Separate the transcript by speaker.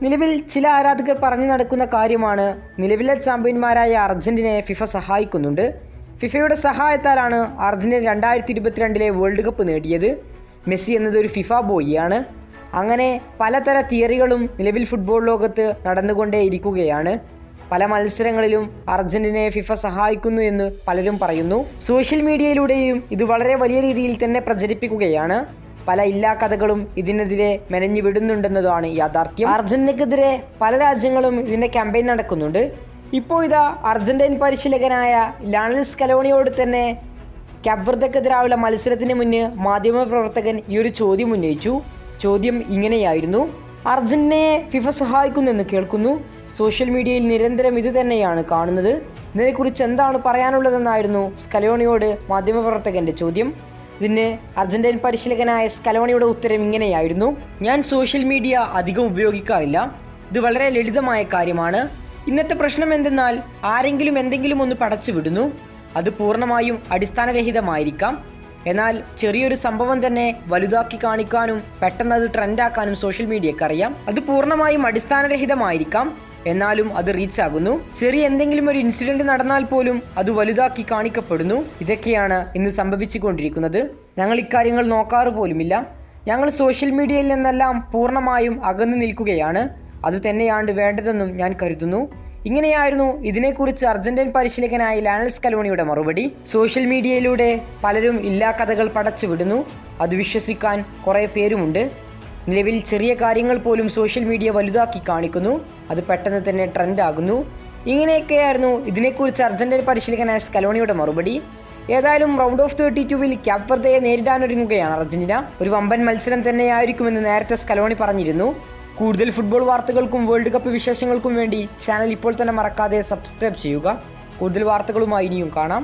Speaker 1: നിലവിൽ ചില ആരാധകർ പറഞ്ഞു നടക്കുന്ന കാര്യമാണ് നിലവിലെ ചാമ്പ്യന്മാരായ അർജന്റീനയെ ഫിഫ സഹായിക്കുന്നുണ്ട്. ഫിഫയുടെ സഹായത്താലാണ് അർജന്റീന 2022 വേൾഡ് കപ്പ് നേടിയത്. മെസ്സി എന്നതൊരു ഫിഫ ബോയിയാണ്. അങ്ങനെ പലതര തിയറികളും നിലവിൽ ഫുട്ബോൾ ലോകത്ത് നടന്നുകൊണ്ടേയിരിക്കുകയാണ്. പല മത്സരങ്ങളിലും അർജന്റീനയെ ഫിഫ സഹായിക്കുന്നു എന്ന് പലരും പറയുന്നു. സോഷ്യൽ മീഡിയയിലൂടെയും ഇത് വളരെ വലിയ രീതിയിൽ തന്നെ പ്രചരിപ്പിക്കുകയാണ്. പല ഇല്ലാ കഥകളും ഇതിനെതിരെ മെനഞ്ഞു വിടുന്നുണ്ടെന്നതാണ് യാഥാർത്ഥ്യം. അർജന്റീനക്കെതിരെ പല രാജ്യങ്ങളും ഇതിൻ്റെ ക്യാമ്പയിൻ നടക്കുന്നുണ്ട്. ഇപ്പോൾ ഇതാ അർജന്റീൻ പരിശീലകനായ ലയണൽ സ്കലോണിയോട് തന്നെ കേപ്പ് വെർദെക്കെതിരായുള്ള മത്സരത്തിന് മുന്നേ മാധ്യമപ്രവർത്തകൻ ഈ ഒരു ചോദ്യം ഉന്നയിച്ചു. ചോദ്യം ഇങ്ങനെയായിരുന്നു: അർജന്റീനയെ ഫിഫ സഹായിക്കുന്നെന്ന് കേൾക്കുന്നു. സോഷ്യൽ മീഡിയയിൽ നിരന്തരം ഇത് തന്നെയാണ് കാണുന്നത്. ഇതിനെക്കുറിച്ച് എന്താണ് പറയാനുള്ളതെന്നായിരുന്നു സ്കലോണിയോട് മാധ്യമപ്രവർത്തകൻ്റെ ചോദ്യം. ഇതിന് അർജന്റീൻ പരിശീലകനായ സ്കലോണിയുടെ ഉത്തരം ഇങ്ങനെയായിരുന്നു: ഞാൻ സോഷ്യൽ മീഡിയ അധികം ഉപയോഗിക്കാറില്ല. ഇത് വളരെ ലളിതമായ കാര്യമാണ്. ഇന്നത്തെ പ്രശ്നം എന്തെന്നാൽ ആരെങ്കിലും എന്തെങ്കിലും ഒന്ന് പടച്ചു വിടുന്നു. അത് പൂർണ്ണമായും അടിസ്ഥാനരഹിതമായിരിക്കാം. എന്നാൽ ചെറിയൊരു സംഭവം തന്നെ വലുതാക്കി കാണിക്കാനും പെട്ടെന്ന് അത് ട്രെൻഡാക്കാനും സോഷ്യൽ മീഡിയക്ക് അറിയാം. അത് പൂർണ്ണമായും അടിസ്ഥാനരഹിതമായിരിക്കാം, എന്നാലും അത് റീച്ച് ആകുന്നു. ചെറിയ എന്തെങ്കിലും ഒരു ഇൻസിഡന്റ് നടന്നാൽ പോലും അത് വലുതാക്കി കാണിക്കപ്പെടുന്നു. ഇതൊക്കെയാണ് ഇന്ന് സംഭവിച്ചുകൊണ്ടിരിക്കുന്നത്. ഞങ്ങൾ ഇക്കാര്യങ്ങൾ നോക്കാറ് പോലുമില്ല. ഞങ്ങൾ സോഷ്യൽ മീഡിയയിൽ നിന്നെല്ലാം പൂർണ്ണമായും അകന്നു നിൽക്കുകയാണ്. അത് തന്നെയാണ് വേണ്ടതെന്നും ഞാൻ കരുതുന്നു. ഇങ്ങനെയായിരുന്നു ഇതിനെക്കുറിച്ച് അർജന്റീൻ പരിശീലകനായ ലയണൽ സ്കലോണിയുടെ മറുപടി. സോഷ്യൽ മീഡിയയിലൂടെ പലരും ഇല്ലാ കഥകൾ പടച്ചു വിടുന്നു. അത് വിശ്വസിക്കാൻ കുറേ പേരുമുണ്ട്. നിലവിൽ ചെറിയ കാര്യങ്ങൾ പോലും സോഷ്യൽ മീഡിയ വലുതാക്കി കാണിക്കുന്നു. അത് പെട്ടെന്ന് തന്നെ ട്രെൻഡ് ആകുന്നു. ഇങ്ങനെയൊക്കെയായിരുന്നു ഇതിനെക്കുറിച്ച് അർജന്റീൻ പരിശീലകനായ സ്കലോണിയുടെ മറുപടി. ഏതായാലും റൗണ്ട് ഓഫ് 32 കേപ്പ് വെർദെയെ നേരിടാനൊരുങ്ങുകയാണ് അർജന്റീന. ഒരു വമ്പൻ മത്സരം തന്നെയായിരിക്കുമെന്ന് നേരത്തെ സ്കലോണി പറഞ്ഞിരുന്നു. കൂടുതൽ ഫുട്ബോൾ വാർത്തകൾക്കും വേൾഡ് കപ്പ് വിശേഷങ്ങൾക്കും വേണ്ടി ചാനൽ ഇപ്പോൾ തന്നെ മറക്കാതെ സബ്സ്ക്രൈബ് ചെയ്യുക. കൂടുതൽ വാർത്തകളുമായി ഇനിയും കാണാം.